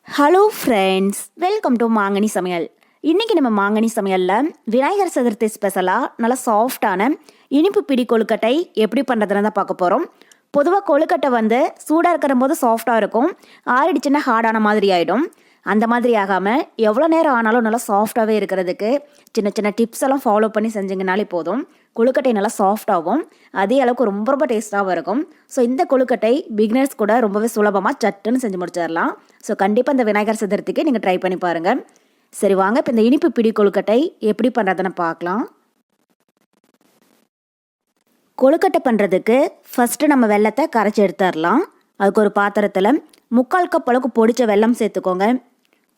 Hello friends, welcome to மாங்கனி சமையல். இன்றைக்கி நம்ம மாங்கனி சமையலில் விநாயகர் சதுர்த்தி ஸ்பெஷலாக நல்லா சாஃப்டான இனிப்பு பிடி கொழுக்கட்டை எப்படி பண்ணுறதுன்னு தான் பார்க்க போகிறோம். பொதுவாக கொழுக்கட்டை சூடாக இருக்கிற போது சாஃப்டாக இருக்கும், ஆறிடுச்சுன்னா ஹார்டான மாதிரி ஆகிடும். அந்த மாதிரி ஆகாமல் எவ்வளோ நேரம் ஆனாலும் நல்லா சாஃப்டாகவே இருக்கிறதுக்கு சின்ன சின்ன டிப்ஸ் எல்லாம் ஃபாலோ பண்ணி செஞ்சிங்கனாலே போதும். கொழுக்கட்டை நல்லா சாஃப்டாகவும் அதே அளவுக்கு ரொம்ப ரொம்ப டேஸ்ட்டாகவும் இருக்கும். ஸோ இந்த கொழுக்கட்டை பிகினர்ஸ் கூட ரொம்பவே சுலபமாக சட்டுன்னு செஞ்சு முடிச்சிடலாம். ஸோ கண்டிப்பாக இந்த விநாயகர் சதுர்த்திக்கு நீங்கள் ட்ரை பண்ணி பாருங்கள். சரி வாங்க, இப்போ இந்த இனிப்பு பிடி கொழுக்கட்டை எப்படி பண்ணுறதுன்னு பார்க்கலாம். கொழுக்கட்டை பண்ணுறதுக்கு ஃபஸ்ட்டு நம்ம வெல்லத்தை கரைச்சி எடுத்துடலாம். அதுக்கு ஒரு பாத்திரத்தில் 3/4 கப் அளவுக்கு பொடிச்ச வெல்லம் சேர்த்துக்கோங்க.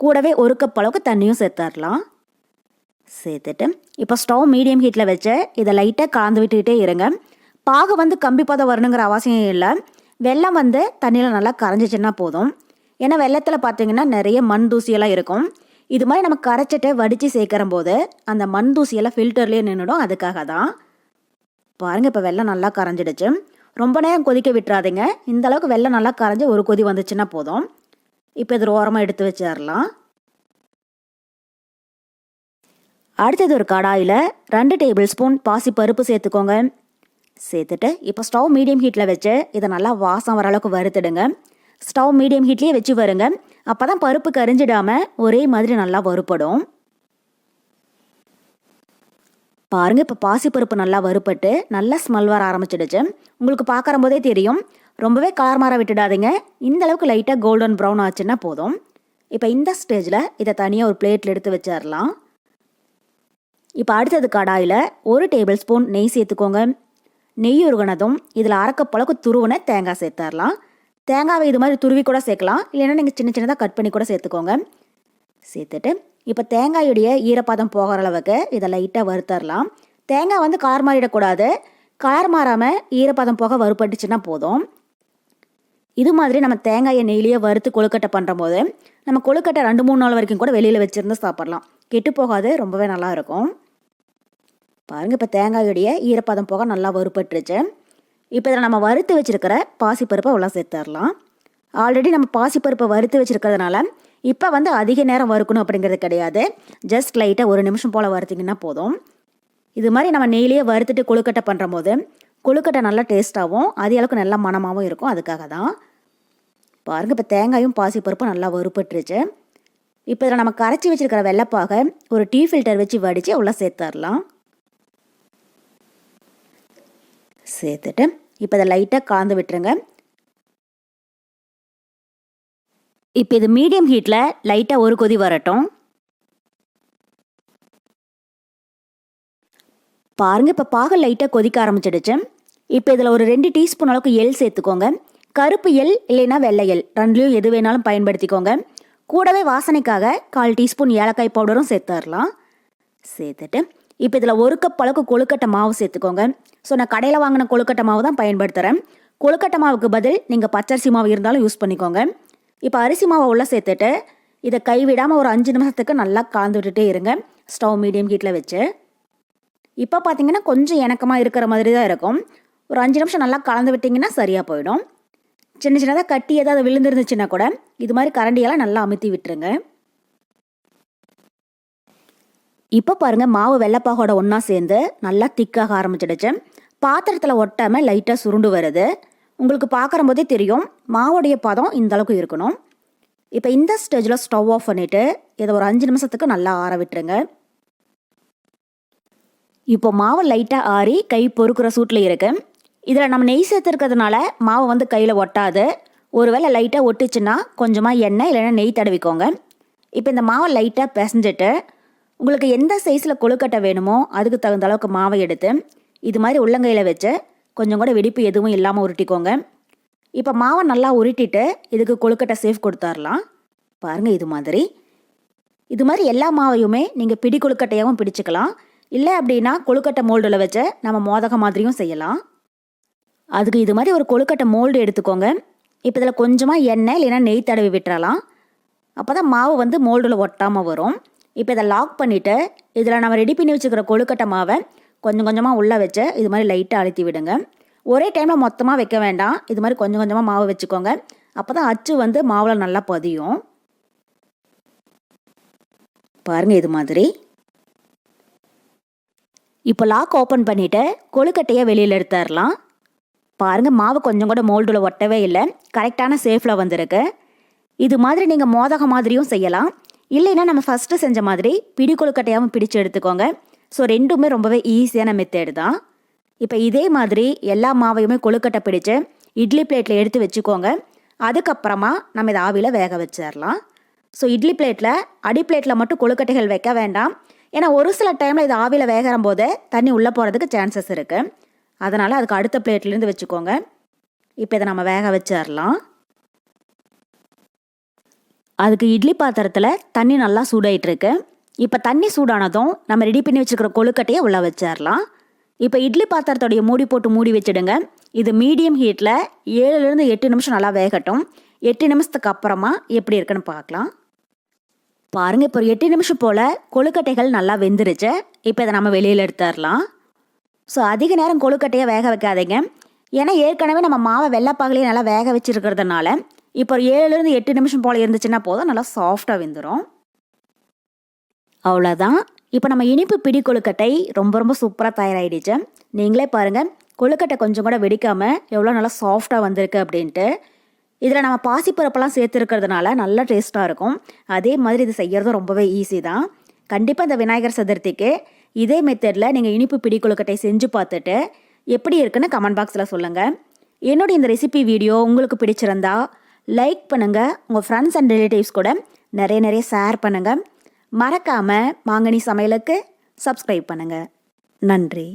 கூடவே 1 கப் அளவுக்கு தண்ணியும் சேர்த்துடலாம். சேர்த்துட்டு இப்போ ஸ்டவ் மீடியம் ஹீட்டில் வச்சு இதை லைட்டாக கலந்து விட்டுக்கிட்டே இருங்க. பாகு கம்பி பதம் வரணுங்கிற அவசியம் இல்லை. வெல்லம் தண்ணியில் நல்லா கரைஞ்சிச்சுன்னா போதும். ஏன்னா வெள்ளத்தில் பார்த்தீங்கன்னா நிறைய மண் தூசியெல்லாம் இருக்கும். இது மாதிரி நம்ம கரைச்சிட்டு வடித்து சேர்க்குற போது அந்த மண் தூசியெல்லாம் ஃபில்டர்லேயே நின்றுடும். அதுக்காக தான் பாருங்கள், இப்போ வெல்லம் நல்லா கரைஞ்சிடுச்சு. ரொம்ப நேரம் கொதிக்க விட்டுறாதீங்க. இந்த அளவுக்கு வெல்லம் நல்லா கரைஞ்சி ஒரு கொதி வந்துச்சுன்னா போதும். இப்போ இது ஓரமாக எடுத்து வச்சிடலாம். அடுத்தது ஒரு கடாயில் 2 டேபிள் ஸ்பூன் பாசி பருப்பு சேர்த்துக்கோங்க. சேர்த்துட்டு இப்போ ஸ்டவ் மீடியம் ஹீட்டில் வச்சு இதை நல்லா வாசம் வர அளவுக்கு வறுத்துடுங்க. ஸ்டவ் மீடியம் ஹீட்லேயே வச்சு வருங்க. அப்போ தான் பருப்பு கரிஞ்சிடாமல் ஒரே மாதிரி நல்லா வறுப்படும். பாருங்கள், இப்போ பாசிப்பருப்பு நல்லா வறுப்பட்டு நல்லா ஸ்மெல் வர ஆரம்பிச்சிடுச்சு. உங்களுக்கு பார்க்குற போதே தெரியும். ரொம்பவே கலர் மாற விட்டுடாதீங்க. இந்த அளவுக்கு லைட்டாக கோல்டன் ப்ரௌன் ஆச்சுன்னா போதும். இப்போ இந்த ஸ்டேஜில் இதை தனியாக ஒரு பிளேட்டில் எடுத்து வச்சிடலாம். இப்போ அடுத்தது கடாயில் 1 டேபிள் ஸ்பூன் நெய் சேர்த்துக்கோங்க. நெய் உருகினதும் இதில் 1/2 கப் அளவுக்கு துருவின தேங்காய் சேர்த்துடலாம். தேங்காவை இது மாதிரி துருவி கூட சேர்க்கலாம், இல்லைன்னா நீங்கள் சின்ன சின்னதாக கட் பண்ணி கூட சேர்த்துக்கோங்க. சேர்த்துட்டு இப்போ தேங்காயுடைய ஈரப்பதம் போகிற அளவுக்கு இதை லைட்டாக வறுத்தரலாம். தேங்காய் கார் மாறிடக்கூடாது. கார் மாறாமல் ஈரப்பதம் போக வறுப்பட்டுச்சுன்னா போதும். இது மாதிரி நம்ம தேங்காயை நெய்லியே வறுத்து கொழுக்கட்டை பண்ணுற போது நம்ம கொழுக்கட்டை 2-3 நாள் வரைக்கும் கூட வெளியில் வச்சுருந்து சாப்பிட்லாம். கெட்டு போகாது, ரொம்பவே நல்லா இருக்கும். பாருங்கள், இப்போ தேங்காயுடைய ஈரப்பதம் போக நல்லா வறுப்பட்டுருச்சு. இப்போ இதில் நம்ம வறுத்து வச்சுருக்கிற பாசிப்பருப்பை உள்ள சேர்த்துடலாம். ஆல்ரெடி நம்ம பாசிப்பருப்பை வறுத்து வச்சுருக்கிறதுனால இப்போ அதிக நேரம் வறுக்கணும் அப்படிங்கிறது கிடையாது. ஜஸ்ட் லைட்டாக 1 நிமிஷம் போல் வறுத்திங்கன்னா போதும். இது மாதிரி நம்ம நெய்லியே வறுத்துட்டு கொழுக்கட்டை பண்ணுற போது கொழுக்கட்டை நல்லா டேஸ்ட்டாகவும் அதே அளவுக்கு நல்லா மணமாகவும் இருக்கும். அதுக்காக தான். பாருங்கள், இப்போ தேங்காயும் பாசிப்பருப்பும் நல்லா வறுப்பட்டுருச்சு. இப்போ இதில் நம்ம கரைச்சி வச்சுருக்கிற வெள்ளைப்பாக ஒரு டீ ஃபில்டர் வச்சு வடித்து உள்ள சேர்த்துடலாம். சேர்த்துட்டு இப்போ இதை லைட்டாக கலந்து விட்டுருங்க. இப்போ இது மீடியம் ஹீட்டில் லைட்டாக ஒரு கொதி வரட்டும். பாருங்கள், இப்போ பாகு லைட்டாக கொதிக்க ஆரம்பிச்சிடுச்சு. இப்போ இதில் ஒரு 2 டீஸ்பூன் அளவுக்கு எள் சேர்த்துக்கோங்க. கருப்பு எள் இல்லைன்னா வெள்ளை எள், ரெண்டுலேயும் எது வேணாலும் பயன்படுத்திக்கோங்க. கூடவே வாசனைக்காக 1/4 டீஸ்பூன் ஏலக்காய் பவுடரும் சேர்த்துடலாம். சேர்த்துட்டு இப்போ இதில் 1 கப் அளவுக்கு கொழுக்கட்டை மாவு சேர்த்துக்கோங்க. ஸோ நான் கடையில் வாங்கின கொழுக்கட்டை மாவு தான் பயன்படுத்துகிறேன். கொழுக்கட்டை மாவுக்கு பதில் நீங்கள் பச்சரிசி மாவு இருந்தாலும் யூஸ் பண்ணிக்கோங்க. இப்போ அரிசி மாவை உள்ளே சேர்த்துட்டு இதை கைவிடாமல் ஒரு 5 நிமிஷத்துக்கு நல்லா கலந்து விட்டுட்டே இருங்க, ஸ்டவ் மீடியம் ஹீட்டில் வச்சு. இப்போ பார்த்தீங்கன்னா கொஞ்சம் இணக்கமாக இருக்கிற மாதிரி தான் இருக்கும். ஒரு 5 நிமிஷம் நல்லா கலந்து விட்டிங்கன்னா சரியாக போயிடும். சின்ன சின்னதாக கட்டி ஏதாவது விழுந்துருந்துச்சுன்னா கூட இது மாதிரி கரண்டியெல்லாம் நல்லா அமுத்தி விட்டுருங்க. இப்போ பாருங்கள், மாவு வெள்ளைப்பாகோட ஒன்றா சேர்ந்து நல்லா திக்காக ஆரம்பிச்சிடுச்சு. பாத்திரத்தில் ஒட்டாமல் லைட்டாக சுருண்டு வருது. உங்களுக்கு பார்க்குற போதே தெரியும் மாவுடைய பதம் இந்த அளவுக்கு இருக்கணும். இப்போ இந்த ஸ்டேஜில் ஸ்டவ் ஆஃப் பண்ணிவிட்டு இதை ஒரு 5 நிமிஷத்துக்கு நல்லா ஆற விட்டுருங்க. இப்போ மாவு லைட்டாக ஆறி கை பொறுக்கிற சூட்டில் இருக்கு. இதில் நம்ம நெய் சேர்த்துருக்கிறதுனால மாவு கையில் ஒட்டாது. ஒருவேளை லைட்டாக ஒட்டுச்சுன்னா கொஞ்சமாக எண்ணெய் இல்லைன்னா நெய் தடவிக்கோங்க. இப்போ இந்த மாவை லைட்டாக பிசைஞ்சிட்டு உங்களுக்கு எந்த சைஸில் கொழுக்கட்டை வேணுமோ அதுக்கு தகுந்த அளவுக்கு மாவை எடுத்து இது மாதிரி உள்ளங்கையில் வச்சு கொஞ்சம் கூட வெடிப்பு எதுவும் இல்லாமல் உருட்டிக்கோங்க. இப்போ மாவை நல்லா உருட்டிட்டு இதுக்கு கொழுக்கட்டை சேஃப் கொடுத்துடலாம். பாருங்கள், இது மாதிரி எல்லா மாவையுமே நீங்கள் பிடி கொழுக்கட்டையாகவும் பிடிச்சிக்கலாம். இல்லை அப்படின்னா கொழுக்கட்டை மோல்டில் வச்சு நம்ம மோதகம் மாதிரியும் செய்யலாம். அதுக்கு இது மாதிரி ஒரு கொழுக்கட்டை மோல்டு எடுத்துக்கோங்க. இப்போ இதில் கொஞ்சமாக எண்ணெய் இல்லைன்னா நெய் தடவி விட்டுறலாம். அப்போ தான் மாவு மோல்டில் ஒட்டாமல் வரும். இப்போ இதை லாக் பண்ணிவிட்டு இதில் நம்ம ரெடி பண்ணி வச்சுக்கிற கொழுக்கட்டை மாவை கொஞ்சம் கொஞ்சமாக உள்ளே வச்சு இது மாதிரி லைட்டாக அழுத்தி விடுங்க. ஒரே டைமில் மொத்தமாக வைக்க வேண்டாம். இது மாதிரி கொஞ்சம் கொஞ்சமாக மாவு வச்சுக்கோங்க. அப்போ தான் அச்சு மாவில் நல்லா பதியும். பாருங்கள் இது மாதிரி. இப்போ லாக் ஓப்பன் பண்ணிவிட்டு கொழுக்கட்டையை வெளியில் எடுத்துடலாம். பாருங்கள் மாவு கொஞ்சம் கூட மோல்டில் ஒட்டவே இல்லை, கரெக்டான சேஃபில் வந்திருக்கு. இது மாதிரி நீங்கள் மோதகம் மாதிரியும் செய்யலாம், இல்லைன்னா நம்ம ஃபஸ்ட்டு செஞ்ச மாதிரி பிடி கொழுக்கட்டையாகவும் பிடிச்சு எடுத்துக்கோங்க. ஸோ ரெண்டுமே ரொம்பவே ஈஸியான மெத்தேடு தான். இப்போ இதே மாதிரி எல்லா மாவையுமே கொழுக்கட்டை பிடிச்சு இட்லி பிளேட்டில் எடுத்து வச்சுக்கோங்க. அதுக்கப்புறமா நம்ம இதை ஆவியில் வேக வச்சிடலாம். ஸோ இட்லி பிளேட்டில் அடி பிளேட்டில் மட்டும் கொழுக்கட்டைகள் வைக்க வேண்டாம், ஏன்னா ஒரு சில டைமில் இது ஆவியில் வேகிற போது தண்ணி உள்ளே போகிறதுக்கு சான்சஸ் இருக்குது. அதனால் அதுக்கு அடுத்த பிளேட்லேருந்து வச்சுக்கோங்க. இப்போ இதை நம்ம வேக வச்சிடலாம். அதுக்கு இட்லி பாத்திரத்தில் தண்ணி நல்லா சூடாயிட்ருக்கு. இப்போ தண்ணி சூடானதும் நம்ம ரெடி பண்ணி வச்சுருக்கிற கொழுக்கட்டையை உள்ளே வச்சிடலாம். இப்போ இட்லி பாத்திரத்தோடைய மூடி போட்டு மூடி வச்சுடுங்க. இது மீடியம் ஹீட்டில் 7லேருந்து 8 நிமிஷம் நல்லா வேகட்டும். 8 நிமிஷத்துக்கு அப்புறமா எப்படி இருக்குன்னு பார்க்கலாம். பாருங்கள் இப்போ ஒரு 8 நிமிஷம் போல் கொழுக்கட்டைகள் நல்லா வெந்துருச்சு. இப்போ இதை நம்ம வெளியில் எடுத்துடலாம். ஸோ அதிக நேரம் கொழுக்கட்டையை வேக வைக்காதீங்க, ஏன்னா ஏற்கனவே நம்ம மாவை வெள்ளைப்பாகலையே நல்லா வேக வச்சுருக்கிறதுனால இப்போ ஒரு 7லேருந்து 8 நிமிஷம் போல் இருந்துச்சுன்னா போதும், நல்லா சாஃப்டாக வெந்துடும். அவ்வளோதான். இப்போ நம்ம இனிப்பு பிடி கொழுக்கட்டை ரொம்ப ரொம்ப சூப்பராக தயாராகிடுச்சு. நீங்களே பாருங்கள் கொழுக்கட்டை கொஞ்சம் கூட வெடிக்காமல் எவ்வளோ நல்லா சாஃப்டாக வந்திருக்கு அப்படின்ட்டு. இதில் நம்ம பாசிப்பருப்பெல்லாம் சேர்த்துருக்கிறதுனால நல்ல டேஸ்ட்டாக இருக்கும். அதே மாதிரி இது செய்கிறதும் ரொம்பவே ஈஸி தான். கண்டிப்பாக இந்த விநாயகர் சதுர்த்திக்கு இதே மெத்தடில் நீங்கள் இனிப்பு பிடி கொழுக்கட்டை செஞ்சு பார்த்துட்டு எப்படி இருக்குன்னு கமெண்ட் பாக்ஸில் சொல்லுங்கள். என்னோட இந்த ரெசிபி வீடியோ உங்களுக்கு பிடிச்சிருந்தா லைக் பண்ணுங்கள், உங்கள் ஃப்ரெண்ட்ஸ் அண்ட் ரிலேட்டிவ்ஸ் கூட நிறைய ஷேர் பண்ணுங்கள். மறக்காமல் மாங்கனி சமையலுக்கு சப்ஸ்கிரைப் பண்ணுங்கள். நன்றி.